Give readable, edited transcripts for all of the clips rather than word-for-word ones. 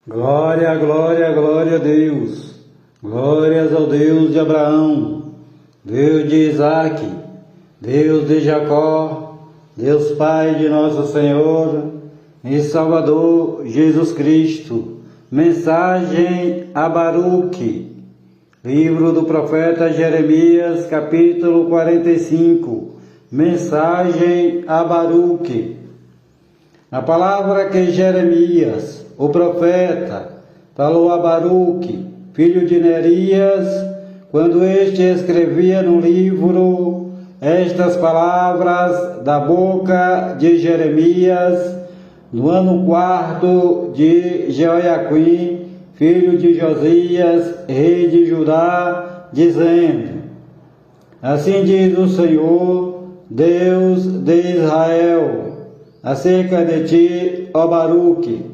Glória, glória, glória a Deus. Glórias ao Deus de Abraão, Deus de Isaac, Deus de Jacó, Deus Pai de nosso Senhor e Salvador Jesus Cristo. Mensagem a Baruque, livro do profeta Jeremias, capítulo 45. Mensagem a Baruque. A palavra que Jeremias, o profeta, falou a Baruque, filho de Nerias, quando este escrevia no livro estas palavras da boca de Jeremias, no ano 4 de Jeoiaquim, filho de Josias, rei de Judá, dizendo: Assim diz o Senhor, Deus de Israel, acerca de ti, ó Baruque.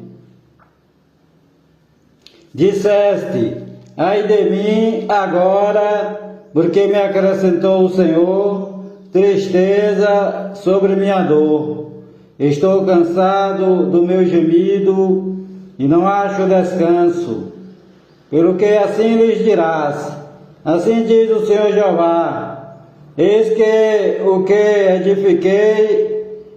Disseste: ai de mim agora, porque me acrescentou o Senhor tristeza sobre minha dor. Estou cansado do meu gemido e não acho descanso. Pelo que assim lhes dirás: assim diz o Senhor Jeová: eis que o que edifiquei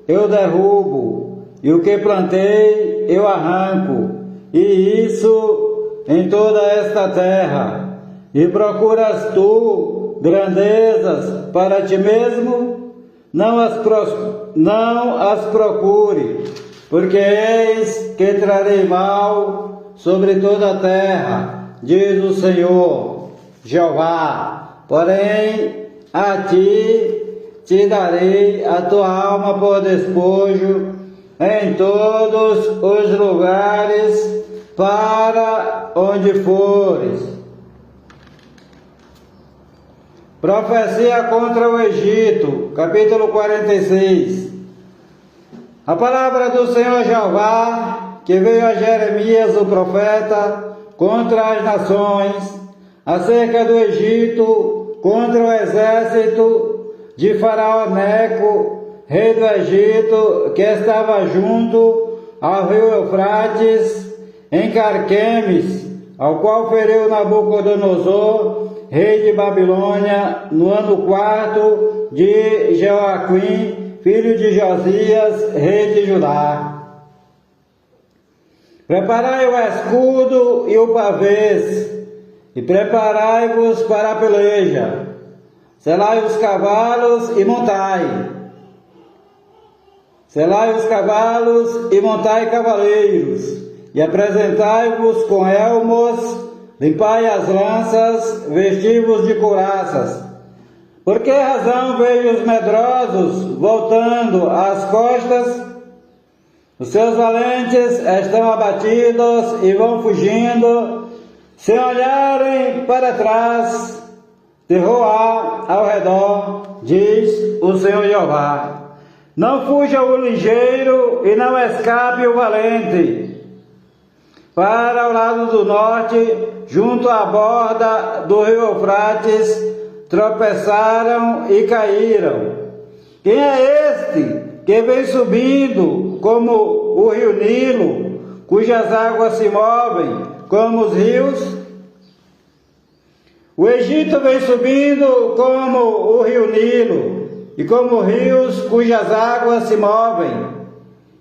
eu derrubo, e o que plantei eu arranco, e isso em toda esta terra. E procuras tu grandezas para ti mesmo? Não as procure, porque eis que trarei mal sobre toda a terra, diz o Senhor Jeová. Porém, a ti te darei a tua alma por despojo em todos os lugares para onde fores. Profecia contra o Egito, capítulo 46. A palavra do Senhor Jeová, que veio a Jeremias o profeta, contra as nações, acerca do Egito, contra o exército de Faraó Neco, rei do Egito, que estava junto ao rio Eufrates, em Carquemes, ao qual feriu Nabucodonosor, rei de Babilônia, no ano 4 de Jeoaquim, filho de Josias, rei de Judá. Preparai o escudo e o pavês, e preparai-vos para a peleja. Selai os cavalos e montai. Selai os cavalos e montai cavaleiros. E apresentai-vos com elmos, limpai as lanças, vestivos de couraças. Por que razão vejo os medrosos voltando às costas? Os seus valentes estão abatidos e vão fugindo, sem olharem para trás. Terror há ao redor, diz o Senhor Jeová. Não fuja o ligeiro e não escape o valente. Para o lado do norte, junto à borda do rio Eufrates, tropeçaram e caíram. Quem é este que vem subindo como o rio Nilo, cujas águas se movem como os rios? O Egito vem subindo como o rio Nilo, e como rios cujas águas se movem.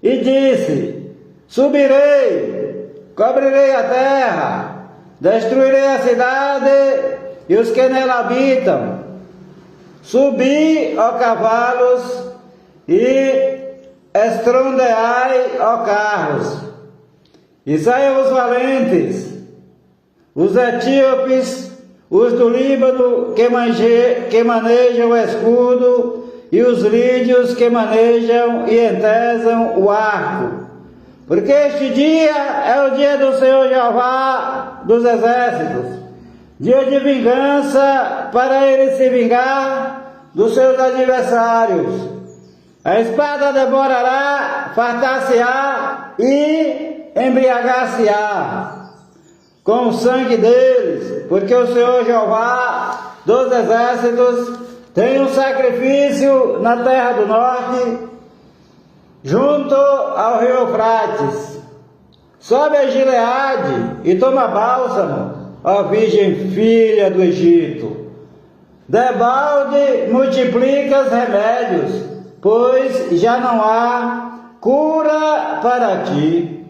E disse: subirei, cobrirei a terra, destruirei a cidade e os que nela habitam. Subi, ó cavalos, e estrondeai, ó carros. E saiam os valentes, os etíopes, os do Líbano que manejam o escudo, e os lídios que manejam e entesam o arco. Porque este dia é o dia do Senhor Jeová dos exércitos, dia de vingança para ele se vingar dos seus adversários. A espada devorará, fartar-se-á e embriagar-se-á com o sangue deles, porque o Senhor Jeová dos exércitos tem um sacrifício na terra do norte, junto ao rio Eufrates. sobe a Gileade e toma bálsamo, ó Virgem filha do Egito. Debalde multiplica os remédios, pois já não há cura para ti.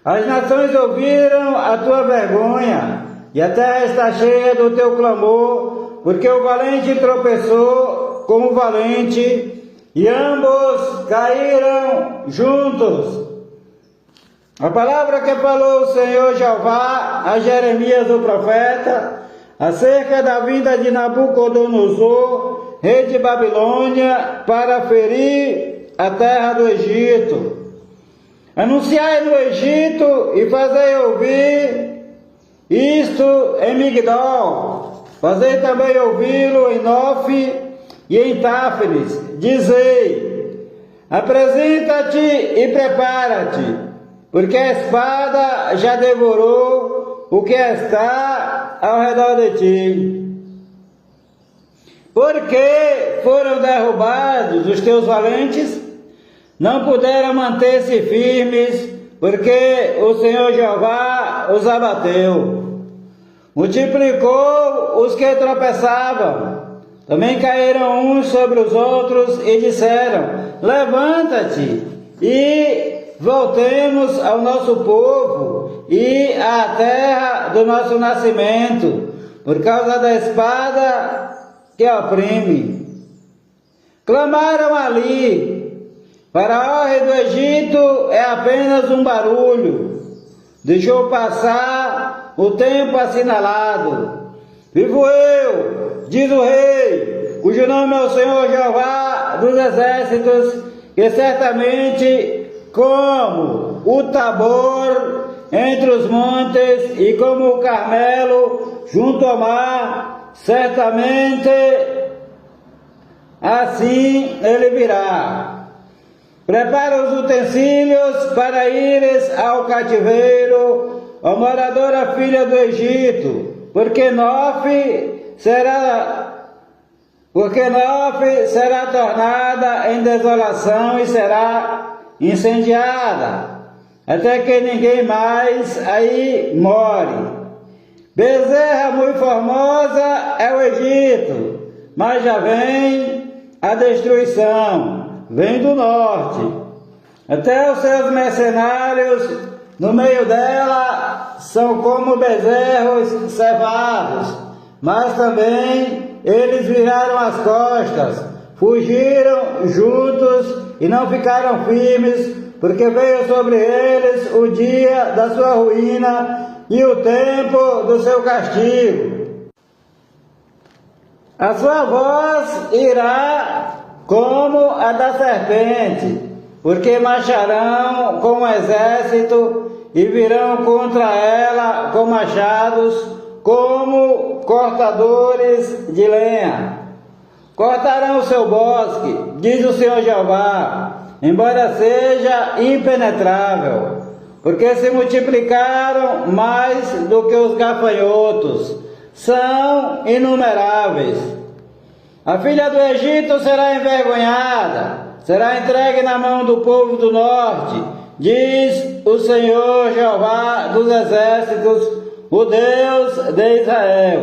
As nações ouviram a tua vergonha, e a terra está cheia do teu clamor, porque o valente tropeçou com o valente, e ambos caíram juntos. A palavra que falou o Senhor Jeová a Jeremias o profeta, acerca da vinda de Nabucodonosor, rei de Babilônia, para ferir a terra do Egito. Anunciai no Egito e fazei ouvir isto em Migdol, fazei também ouvi-lo em Nof e em Táfnis. Dizei: apresenta-te e prepara-te, porque a espada já devorou o que está ao redor de ti. Porque foram derrubados os teus valentes, não puderam manter-se firmes, porque o Senhor Jeová os abateu. Multiplicou os que tropeçavam, também caíram uns sobre os outros e disseram: levanta-te e voltemos ao nosso povo e à terra do nosso nascimento, por causa da espada que oprime. Clamaram ali: Faraó, rei do Egito, é apenas um barulho. Deixou passar o tempo assinalado. Vivo eu, diz o rei, cujo nome é o Senhor Jeová dos exércitos, que certamente, como o Tabor entre os montes e como o Carmelo junto ao mar, certamente assim ele virá. Prepara os utensílios para ires ao cativeiro, ó moradora filha do Egito, porque Nof será tornada em desolação e será incendiada, até que ninguém mais aí more. Bezerra muito formosa é o Egito, mas já vem a destruição. Vem do norte, até os seus mercenários no meio dela são como bezerros cevados, mas também eles viraram as costas, fugiram juntos e não ficaram firmes, porque veio sobre eles o dia da sua ruína e o tempo do seu castigo. A sua voz irá como a da serpente, porque marcharão com o exército e virão contra ela com machados, como cortadores de lenha. Cortarão o seu bosque, diz o Senhor Jeová, embora seja impenetrável, porque se multiplicaram mais do que os gafanhotos, são inumeráveis. A filha do Egito será envergonhada, será entregue na mão do povo do norte, diz o Senhor Jeová dos exércitos, o Deus de Israel.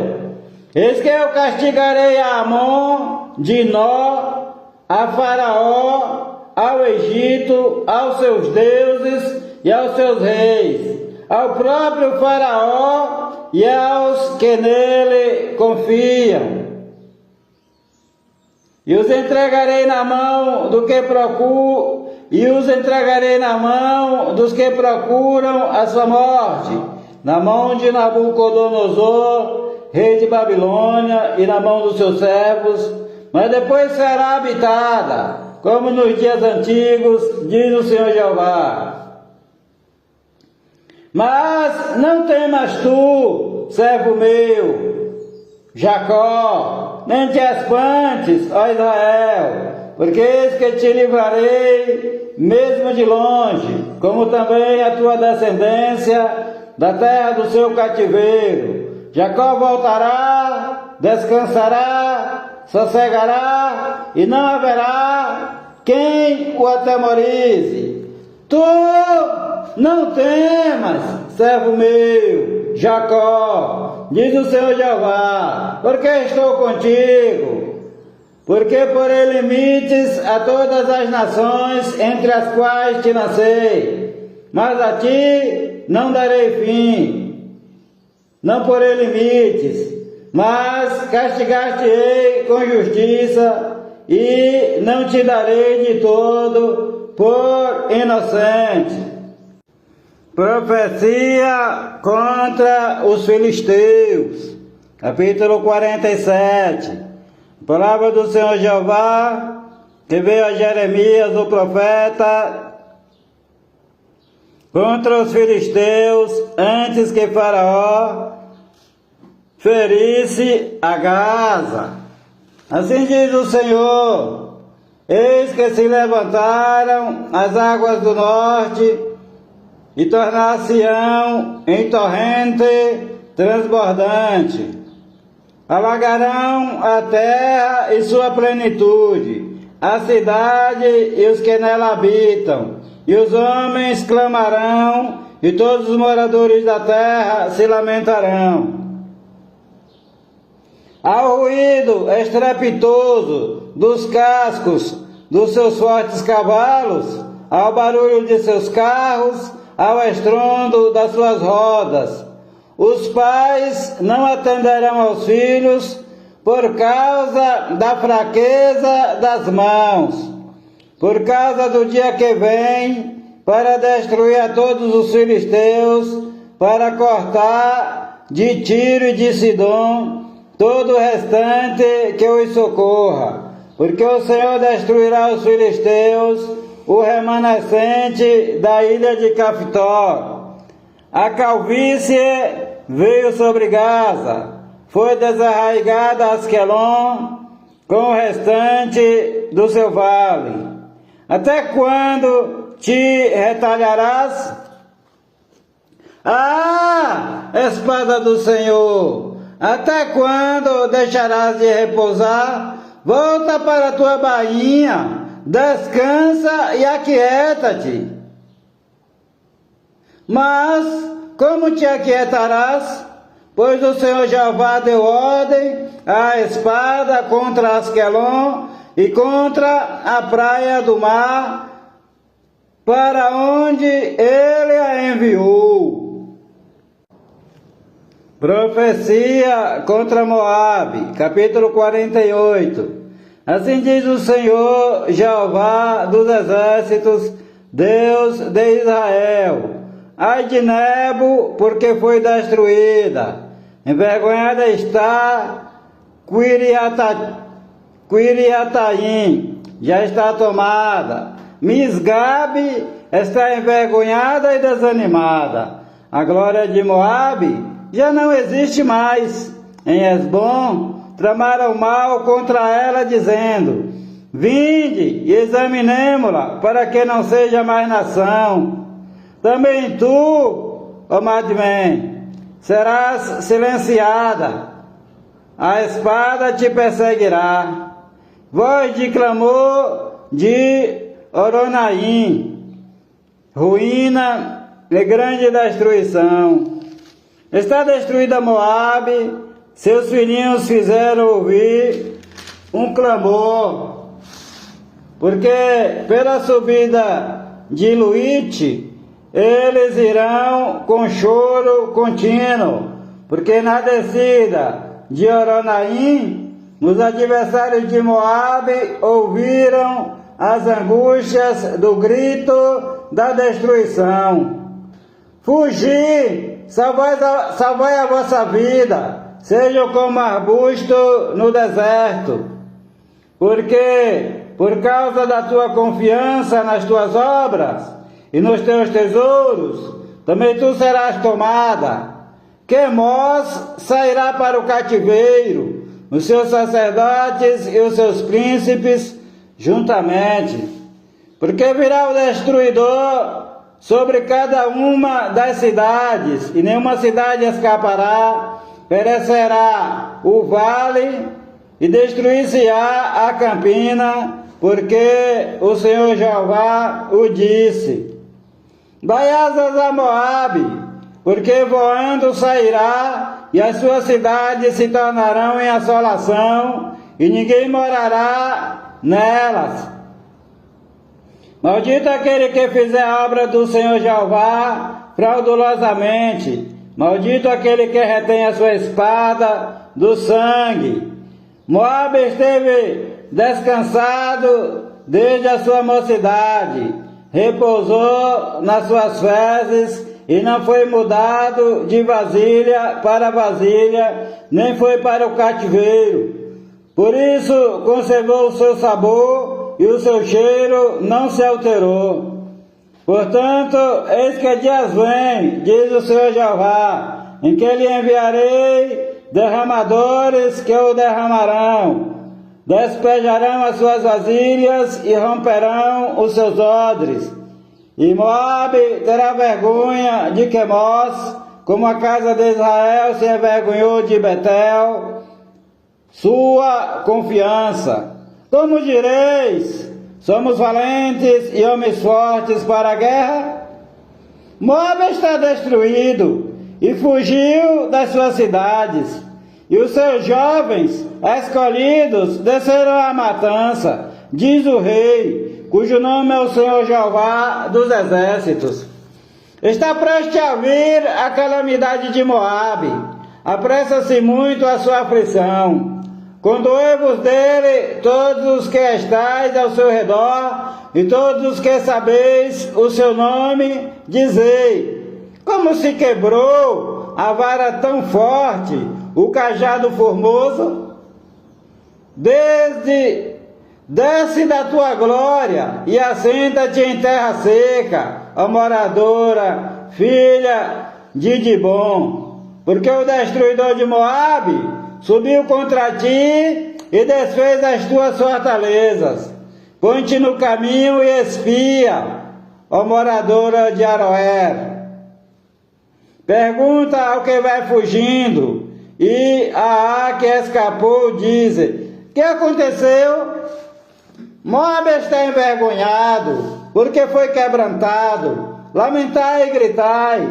Eis que eu castigarei a Amon, de Nó, a Faraó, ao Egito, aos seus deuses e aos seus reis, ao próprio Faraó e aos que nele confiam. E os entregarei na mão dos que procuram a sua morte, na mão de Nabucodonosor, rei de Babilônia, e na mão dos seus servos, mas depois será habitada, como nos dias antigos, diz o Senhor Jeová. Mas não temas tu, servo meu, Jacó, nem te espantes, ó Israel, porque eis que te livrarei mesmo de longe, como também a tua descendência da terra do seu cativeiro. Jacó voltará, descansará, sossegará, e não haverá quem o atemorize. Tu Não temas, servo meu, Jacó, diz o Senhor Jeová, porque estou contigo. Porque porei limites a todas as nações entre as quais te lancei, mas a ti não darei fim. Não porei limites, mas castigar-te-ei com justiça, e não te darei de todo por inocente. Profecia contra os filisteus, capítulo 47. Palavra do Senhor Jeová, que veio a Jeremias, o profeta, contra os filisteus, antes que Faraó ferisse a Gaza. Assim diz o Senhor: eis que se levantaram as águas do norte, e tornar-se-ão em torrente transbordante. Alagarão a terra e sua plenitude, a cidade e os que nela habitam, e os homens clamarão, e todos os moradores da terra se lamentarão. Ao ruído estrepitoso dos cascos dos seus fortes cavalos, ao barulho de seus carros, ao estrondo das suas rodas, os pais não atenderão aos filhos por causa da fraqueza das mãos, por causa do dia que vem para destruir a todos os filisteus, para cortar de Tiro e de Sidom todo o restante que os socorra, porque o Senhor destruirá os filisteus, o remanescente da ilha de Caftó. A calvície veio sobre Gaza, foi desarraigada Asquelon com o restante do seu vale. Até quando te retalharás? Ah, espada do Senhor! Até quando deixarás de repousar? Volta para a tua bainha, descansa e aquieta-te. Mas como te aquietarás? Pois o Senhor Jeová deu ordem à espada contra Asquelon e contra a praia do mar, para onde ele a enviou. Profecia contra Moabe, capítulo 48. Assim diz o Senhor Jeová dos exércitos, Deus de Israel: ai de Nebo, porque foi destruída. Envergonhada está Quiriataim, já está tomada. Misgabe está envergonhada e desanimada. A glória de Moabe já não existe mais. Em Esbom tramaram mal contra ela, dizendo: vinde e examinemo-la, para que não seja mais nação. Também tu, ó Madmen, serás silenciada, a espada te perseguirá. Voz de clamor de Oronaim, ruína e grande destruição. Está destruída Moabe, seus filhinhos fizeram ouvir um clamor, porque pela subida de Luite eles irão com choro contínuo, porque na descida de Oronaim, os adversários de Moabe ouviram as angústias do grito da destruição. Fugi, salvai a vossa vida, sejam como arbusto no deserto, porque por causa da tua confiança nas tuas obras e nos teus tesouros, também tu serás tomada. Quemós sairá para o cativeiro, os seus sacerdotes e os seus príncipes juntamente, porque virá o destruidor sobre cada uma das cidades, e nenhuma cidade escapará. Perecerá o vale e destruir-se-á a campina, porque o Senhor Jeová o disse. Dai asas a Moabe, porque voando sairá, e as suas cidades se tornarão em assolação, e ninguém morará nelas. Maldito aquele que fizer a obra do Senhor Jeová fraudulosamente. Maldito aquele que retém a sua espada do sangue. Moabe esteve descansado desde a sua mocidade, repousou nas suas fezes e não foi mudado de vasilha para vasilha, nem foi para o cativeiro. Por isso conservou o seu sabor e o seu cheiro não se alterou. Portanto, eis que dias vem, diz o Senhor Jeová, em que lhe enviarei derramadores que o derramarão, despejarão as suas vasilhas e romperão os seus odres. E Moabe terá vergonha de Quemós, como a casa de Israel se envergonhou de Betel, sua confiança. Como direis, somos valentes e homens fortes para a guerra? Moabe está destruído e fugiu das suas cidades, e os seus jovens escolhidos desceram à matança, diz o rei, cujo nome é o Senhor Jeová dos exércitos. Está prestes a vir a calamidade de Moabe, apressa-se muito a sua aflição. Condoei-vos dele, todos os que estáis ao seu redor, e todos os que sabeis o seu nome, dizei, como se quebrou a vara tão forte, o cajado formoso? Desce da tua glória e assenta-te em terra seca, ó moradora, filha de Dibom, porque o destruidor de Moabe subiu contra ti e desfez as tuas fortalezas. Põe-te no caminho e espia, ó moradora de Aroer. Pergunta ao que vai fugindo, e a que escapou dizem, que aconteceu? Moabe está envergonhado, porque foi quebrantado. Lamentai e gritai.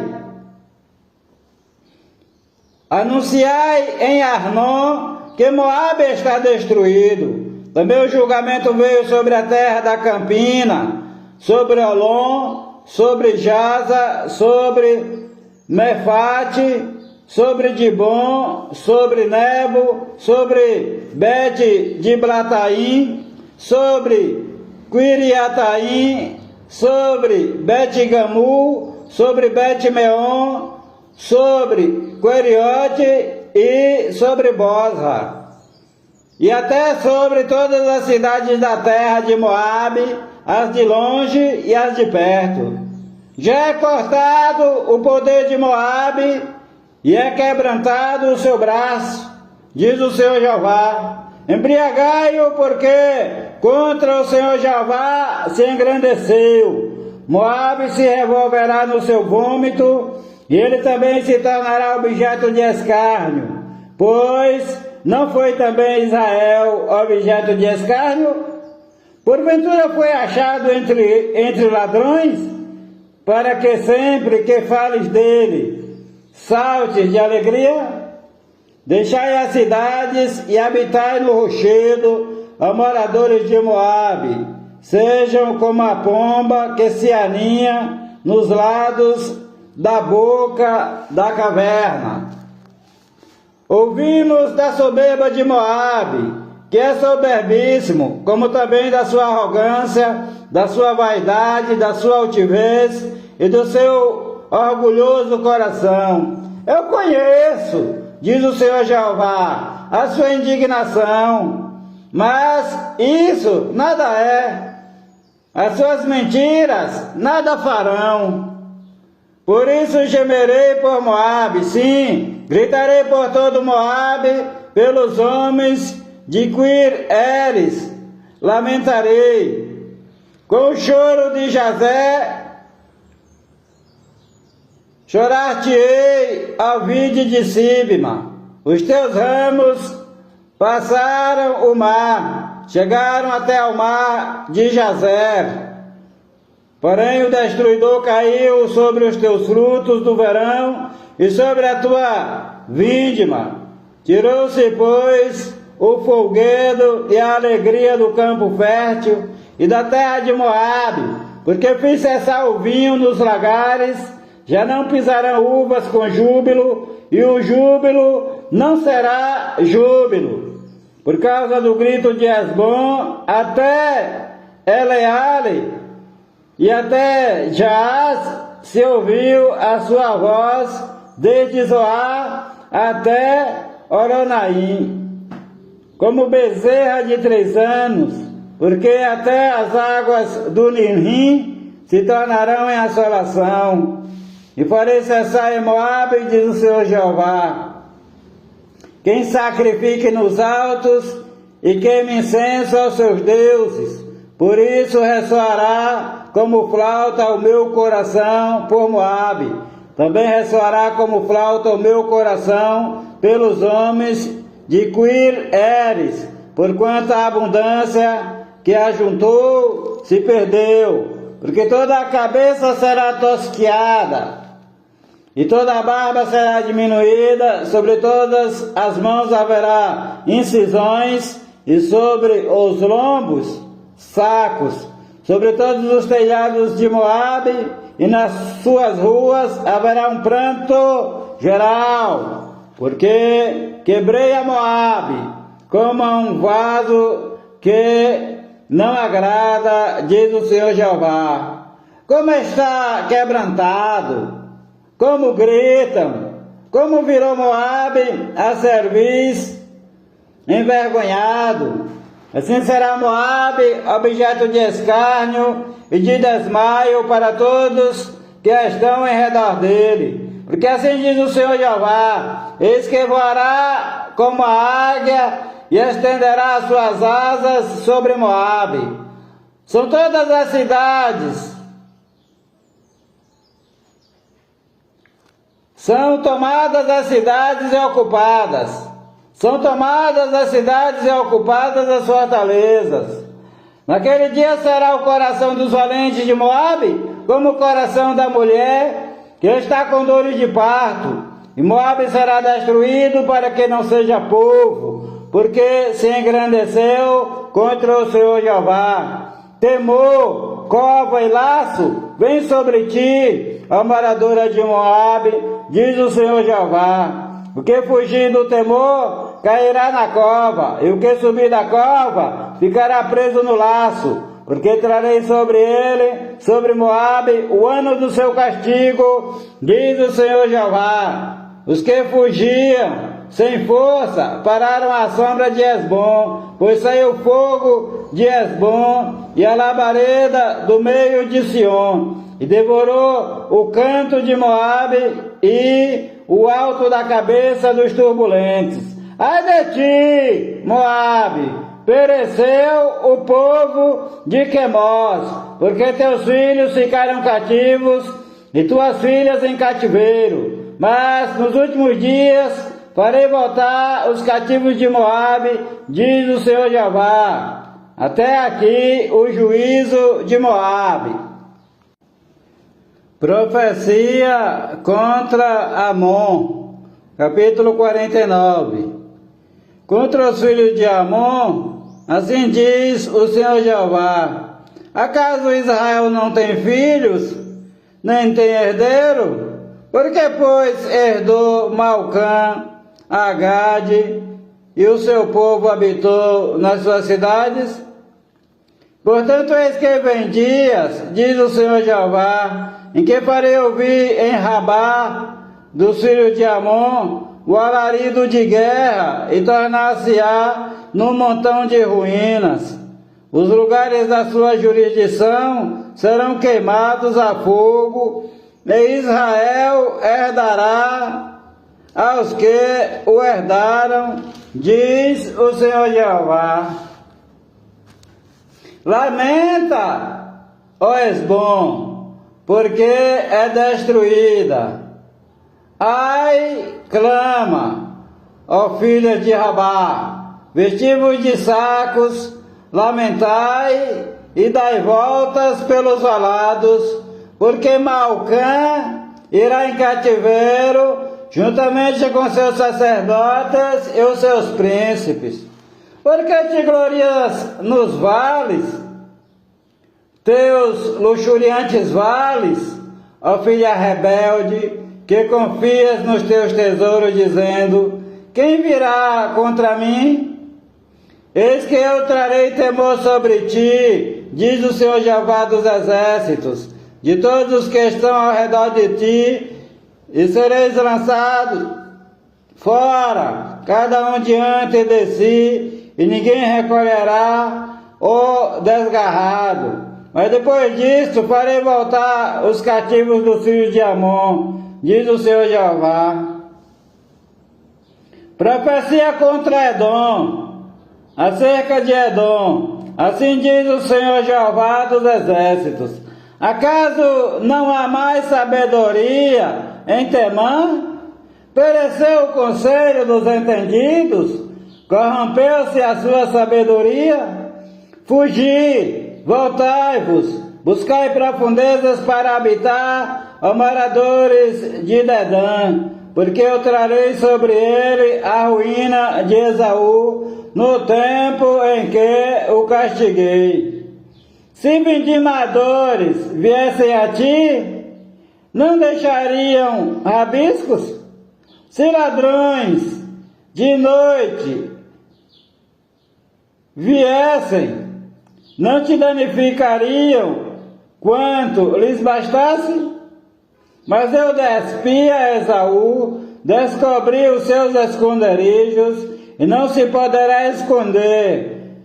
Anunciai em Arnon que Moabe está destruído. Também o julgamento veio sobre a terra da Campina, sobre Olom, sobre Jaza, sobre Mefate, sobre Dibom, sobre Nebo, sobre Bet-Diblataim, sobre Quiriataim, sobre Bet-Gamu, sobre Bet-Meon, sobre Queriote e sobre Bosra, e até sobre todas as cidades da terra de Moabe, as de longe e as de perto. Já é cortado o poder de Moabe e é quebrantado o seu braço, diz o Senhor Jeová. Embriagai-o, porque contra o Senhor Jeová se engrandeceu. Moabe se revolverá no seu vômito, e ele também se tornará objeto de escárnio, pois não foi também Israel objeto de escárnio? Porventura foi achado entre ladrões, para que sempre que fales dele, saltes de alegria? Deixai as cidades e habitai no rochedo, ó moradores de Moabe, sejam como a pomba que se aninha nos lados da boca da caverna. Ouvimos da soberba de Moabe, que é soberbíssimo, como também da sua arrogância, da sua vaidade, da sua altivez e do seu orgulhoso coração. Eu conheço, diz o Senhor Jeová, a sua indignação, mas isso nada é. As suas mentiras nada farão. Por isso gemerei por Moabe, sim, gritarei por todo Moabe, pelos homens de Quir-Eres, lamentarei. Com o choro de Jazé, chorar-te-ei ao vide de Sibma. Os teus ramos passaram o mar, chegaram até ao mar de Jazer. Porém o destruidor caiu sobre os teus frutos do verão e sobre a tua vindima. Tirou-se, pois, o folguedo e a alegria do campo fértil e da terra de Moabe, porque fiz cessar o vinho nos lagares, já não pisarão uvas com júbilo, e o júbilo não será júbilo. Por causa do grito de Hesbom, até Eleale e até Jaaz se ouviu a sua voz, desde Zoar até Oronaim, como bezerra de 3 anos, porque até as águas do Nirim se tornarão em assolação. E farei cessar em Moabe, diz o Senhor Jeová, quem sacrifique nos altos e queime incenso aos seus deuses. Por isso ressoará como flauta o meu coração por Moabe. Também ressoará como flauta o meu coração pelos homens de Quir-Eres, porquanto a abundância que ajuntou se perdeu, porque toda a cabeça será tosquiada, e toda a barba será diminuída, sobre todas as mãos haverá incisões, e sobre os lombos, sacos, sobre todos os telhados de Moabe, e nas suas ruas haverá um pranto geral, porque quebrei a Moabe como a um vaso que não agrada, diz o Senhor Jeová. Como está quebrantado, como gritam, como virou Moabe a cerviz, envergonhado. Assim será Moabe objeto de escárnio e de desmaio para todos que estão em redor dele. Porque assim diz o Senhor Jeová, eis que voará como a águia e estenderá as suas asas sobre Moabe. São todas as cidades, são tomadas as cidades e ocupadas. São tomadas as cidades e ocupadas as fortalezas. Naquele dia será o coração dos valentes de Moabe como o coração da mulher que está com dores de parto. E Moabe será destruído para que não seja povo, porque se engrandeceu contra o Senhor Jeová. Temor, cova e laço vem sobre ti, ó moradora de Moabe, diz o Senhor Jeová. O que fugir do temor cairá na cova, e o que subir da cova ficará preso no laço, porque trarei sobre ele, sobre Moabe, o ano do seu castigo, diz o Senhor Jeová. Os que fugiam sem força pararam à sombra de Hesbom, pois saiu fogo de Hesbom e a labareda do meio de Sion, e devorou o canto de Moabe e o alto da cabeça dos turbulentes. Ai de ti, Moabe, pereceu o povo de Quemós, porque teus filhos ficaram cativos e tuas filhas em cativeiro. Mas nos últimos dias farei voltar os cativos de Moabe, diz o Senhor Jeová. Até aqui o juízo de Moabe. Profecia contra Amon, capítulo 49. Contra os filhos de Amon, assim diz o Senhor Jeová: acaso Israel não tem filhos, nem tem herdeiro? Por que, pois, herdou Malcã, Agade, e o seu povo habitou nas suas cidades? Portanto, eis que vem dias, diz o Senhor Jeová, em que farei ouvir em Rabá, dos filhos de Amon, o alarido de guerra, e tornar-se-á num montão de ruínas. Os lugares da sua jurisdição serão queimados a fogo, e Israel herdará aos que o herdaram, diz o Senhor Jeová. Lamenta, ó Hesbom, porque é destruída. Ai, clama, ó filha de Rabá, vestivos de sacos, lamentai e dai voltas pelos valados, porque Malcã irá em cativeiro, juntamente com seus sacerdotes e os seus príncipes. Porque te glorias nos vales, teus luxuriantes vales, ó filha rebelde, que confias nos teus tesouros, dizendo: quem virá contra mim? Eis que eu trarei temor sobre ti, diz o Senhor Jeová dos exércitos, de todos os que estão ao redor de ti, e sereis lançados fora, cada um diante de si, e ninguém recolherá o desgarrado. Mas depois disso farei voltar os cativos dos filhos de Amon, diz o Senhor Jeová. Profecia contra Edom, acerca de Edom, assim diz o Senhor Jeová dos exércitos: acaso não há mais sabedoria em Temã? Pereceu o conselho dos entendidos? Corrompeu-se a sua sabedoria? Fugi, voltai-vos, buscai profundezas para habitar, ó moradores de Dedã, porque eu trarei sobre ele a ruína de Esaú, no tempo em que o castiguei. Se vindimadores viessem a ti, não deixariam rabiscos? Se ladrões de noite viessem, não te danificariam quanto lhes bastasse? Mas eu despi a Esaú, descobri os seus esconderijos, e não se poderá esconder.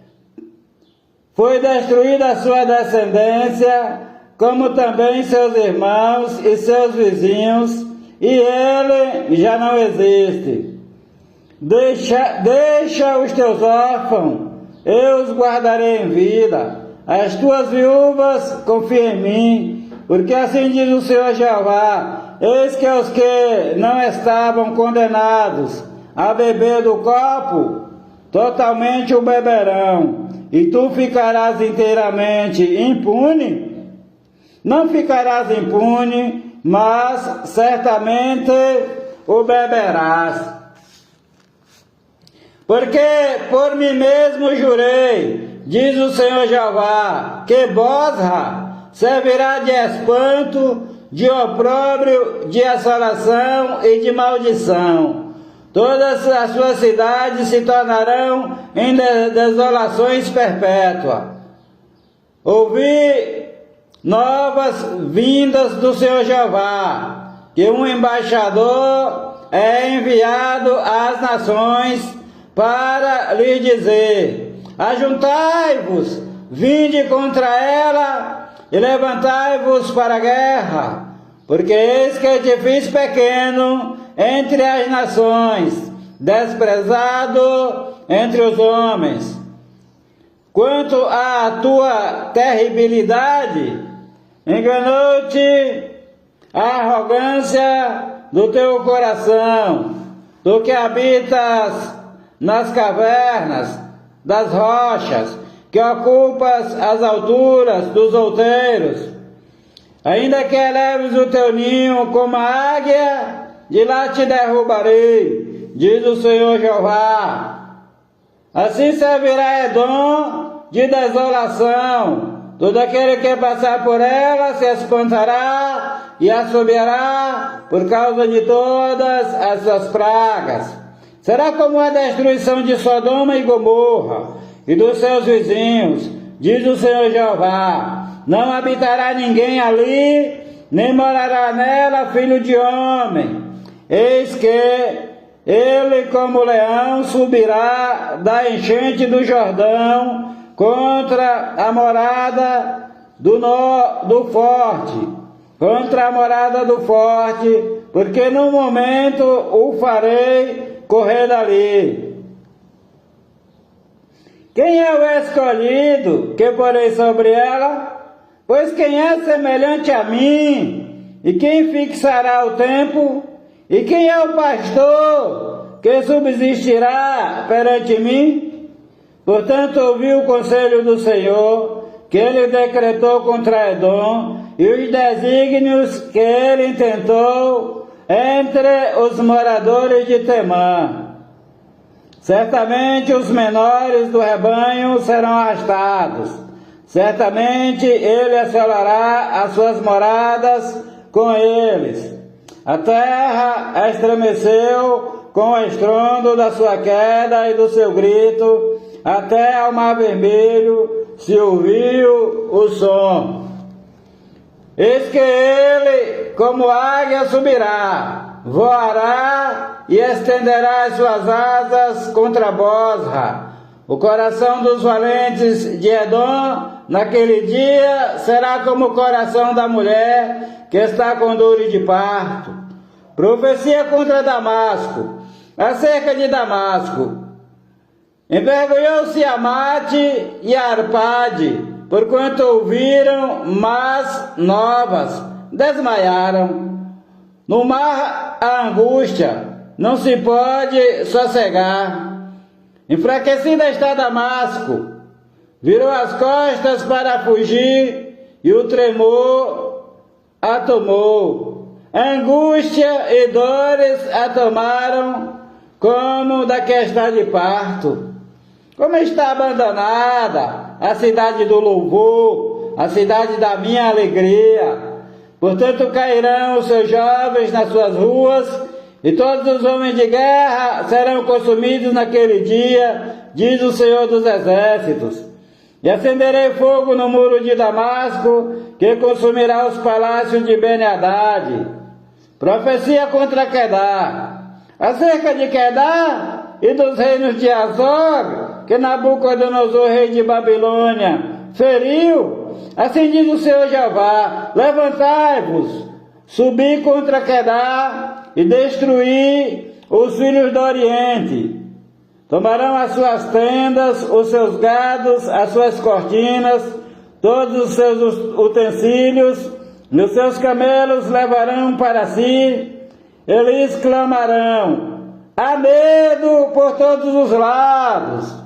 Foi destruída a sua descendência, como também seus irmãos e seus vizinhos, e ele já não existe. Deixa os teus órfãos, eu os guardarei em vida. As tuas viúvas confiam em mim, porque assim diz o Senhor Jeová: eis que os que não estavam condenados a beber do copo, totalmente o beberão, e tu ficarás inteiramente impune? Não ficarás impune, mas certamente o beberás. Porque por mim mesmo jurei, diz o Senhor Jeová, que Bosra servirá de espanto, de opróbrio, de assolação e de maldição. Todas as suas cidades se tornarão em desolações perpétuas. Ouvi novas vindas do Senhor Jeová, que um embaixador é enviado às nações para lhe dizer: ajuntai-vos, vinde contra ela e levantai-vos para a guerra, porque eis que te fiz pequeno entre as nações, desprezado entre os homens. Quanto à tua terribilidade, enganou-te a arrogância do teu coração, tu que habitas nas cavernas das rochas, que ocupas as alturas dos outeiros. Ainda que eleves o teu ninho como a águia, de lá te derrubarei, diz o Senhor Jeová. Assim servirá Edom de desolação. Todo aquele que passar por ela se espantará e assobiará por causa de todas as suas pragas. Será como a destruição de Sodoma e Gomorra e dos seus vizinhos, diz o Senhor Jeová. Não habitará ninguém ali, nem morará nela filho de homem. Eis que ele, como leão, subirá da enchente do Jordão contra a morada do forte, contra a morada do forte, porque no momento o farei correr dali. Quem é o escolhido que porei sobre ela? Pois quem é semelhante a mim? E quem fixará o tempo? E quem é o pastor que subsistirá perante mim? Portanto, ouvi o conselho do Senhor, que ele decretou contra Edom e os desígnios que ele intentou entre os moradores de Temã. Certamente os menores do rebanho serão arrastados. Certamente ele assolará as suas moradas com eles. A terra estremeceu com o estrondo da sua queda e do seu grito, até ao mar vermelho se ouviu o som. Eis que ele, como águia, subirá, voará e estenderá as suas asas contra Bosra. O coração dos valentes de Edom, naquele dia, será como o coração da mulher que está com dores de parto. Profecia contra Damasco, acerca de Damasco. Envergonhou-se Amate e Arpade, porquanto ouviram más novas, desmaiaram. No mar a angústia, não se pode sossegar. Enfraquecida está Damasco, virou as costas para fugir, e o tremor a tomou. Angústia e dores a tomaram, como da que está de parto. Como está abandonada a cidade do louvor, a cidade da minha alegria. Portanto cairão os seus jovens nas suas ruas, e todos os homens de guerra serão consumidos naquele dia, diz o Senhor dos Exércitos. E acenderei fogo no muro de Damasco, que consumirá os palácios de Ben-Hadad. Profecia contra Quedar. Acerca de Quedar e dos reinos de Azor, que Nabucodonosor, rei de Babilônia, feriu, assim diz o Senhor Jeová: levantai-vos, subi contra Quedar e destruí os filhos do Oriente. Tomarão as suas tendas, os seus gados, as suas cortinas, todos os seus utensílios, e os seus camelos levarão para si. Eles clamarão: há medo por todos os lados.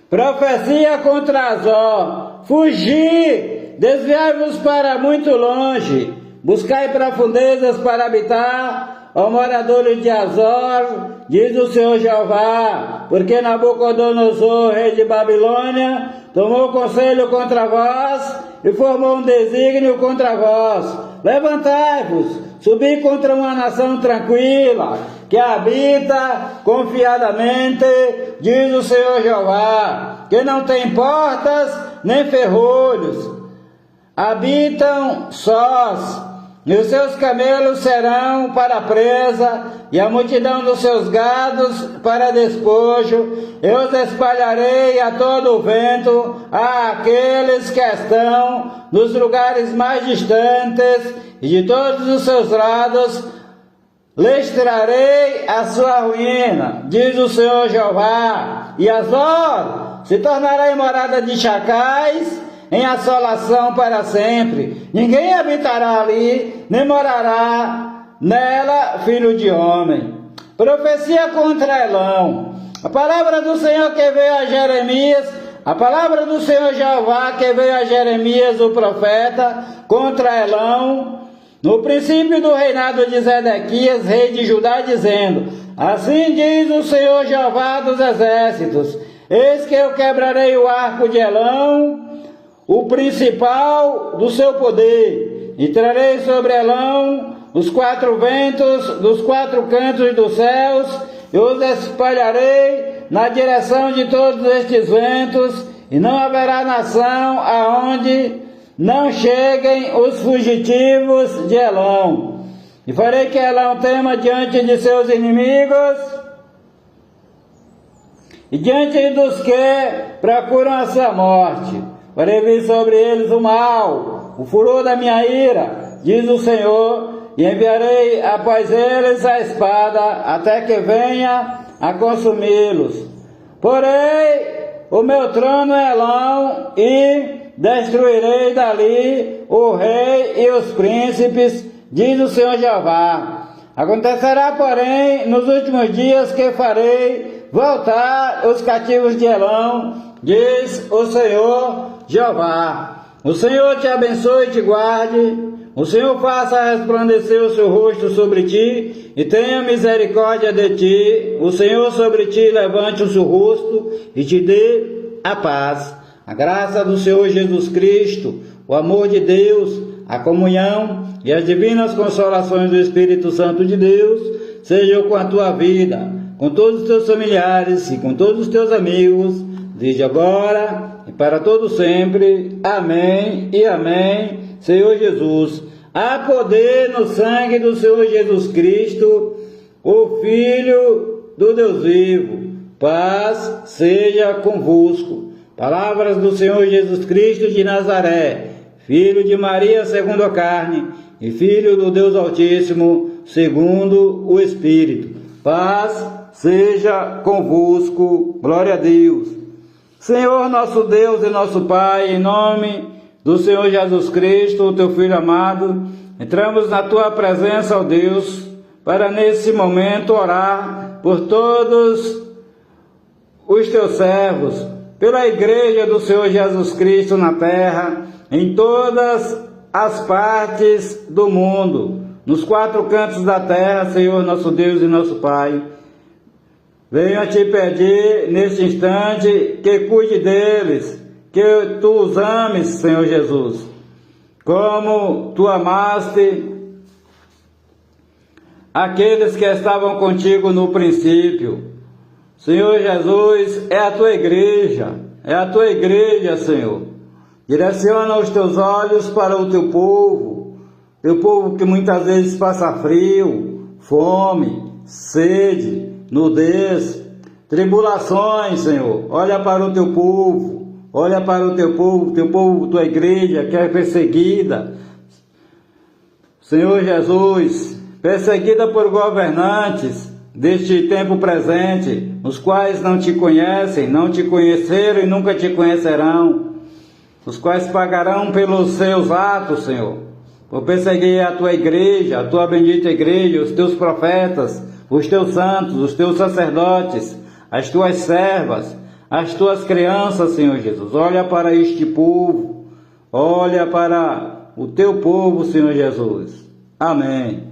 Profecia contra Azor: fugi, desviai-vos para muito longe, buscai profundezas para habitar, ó moradores de Azor, diz o Senhor Jeová, porque Nabucodonosor, rei de Babilônia, tomou conselho contra vós e formou um desígnio contra vós. Levantai-vos, subi contra uma nação tranquila, que habita confiadamente, diz o Senhor Jeová, que não tem portas nem ferrolhos, habitam sós, e os seus camelos serão para presa, e a multidão dos seus gados para despojo. Eu os espalharei a todo o vento, àqueles que estão nos lugares mais distantes, e de todos os seus lados lhes trarei a sua ruína, diz o Senhor Jeová. E Azor se tornará em morada de chacais, em assolação para sempre. Ninguém habitará ali, nem morará nela filho de homem. Profecia contra Elão. A palavra do Senhor que veio a Jeremias, a palavra do Senhor Jeová que veio a Jeremias, o profeta, contra Elão, no princípio do reinado de Zedequias, rei de Judá, dizendo: assim diz o Senhor Jeová dos Exércitos: eis que eu quebrarei o arco de Elão, o principal do seu poder, e trarei sobre Elão os quatro ventos dos quatro cantos dos céus, e os espalharei na direção de todos estes ventos, e não haverá nação aonde não cheguem os fugitivos de Elão. E farei que Elão tema diante de seus inimigos, e diante dos que procuram a sua morte. Farei vir sobre eles o mal, o furor da minha ira, diz o Senhor, e enviarei após eles a espada, até que venha a consumi-los. Porei o meu trono em Elão, e destruirei dali o rei e os príncipes, diz o Senhor Jeová. Acontecerá, porém, nos últimos dias, que farei voltar os cativos de Elão, diz o Senhor Jeová. O Senhor te abençoe e te guarde. O Senhor faça resplandecer o seu rosto sobre ti e tenha misericórdia de ti. O Senhor sobre ti levante o seu rosto e te dê a paz. A graça do Senhor Jesus Cristo, o amor de Deus, a comunhão e as divinas consolações do Espírito Santo de Deus sejam com a tua vida, com todos os teus familiares e com todos os teus amigos, desde agora e para todo sempre. Amém e amém. Senhor Jesus, há poder no sangue do Senhor Jesus Cristo, o Filho do Deus vivo. Paz seja convosco. Palavras do Senhor Jesus Cristo de Nazaré, Filho de Maria segundo a carne, e Filho do Deus Altíssimo segundo o Espírito. Paz seja convosco. Glória a Deus. Senhor nosso Deus e nosso Pai, em nome do Senhor Jesus Cristo, o teu Filho amado, entramos na tua presença, ó Deus, para nesse momento orar por todos os teus servos, pela igreja do Senhor Jesus Cristo na terra, em todas as partes do mundo, nos quatro cantos da terra, Senhor nosso Deus e nosso Pai. Venho a te pedir neste instante que cuide deles, que tu os ames, Senhor Jesus, como tu amaste aqueles que estavam contigo no princípio. Senhor Jesus, é a tua igreja, Senhor. Direciona os teus olhos para o teu povo que muitas vezes passa frio, fome, sede, nudez, tribulações, Senhor. Olha para o teu povo. Olha para o teu povo, tua igreja que é perseguida. Senhor Jesus, perseguida por governantes deste tempo presente, os quais não te conhecem, não te conheceram e nunca te conhecerão, os quais pagarão pelos seus atos, Senhor, por perseguir a tua igreja, a tua bendita igreja, os teus profetas, os teus santos, os teus sacerdotes, as tuas servas, as tuas crianças, Senhor Jesus. Olha para este povo, olha para o teu povo, Senhor Jesus. Amém.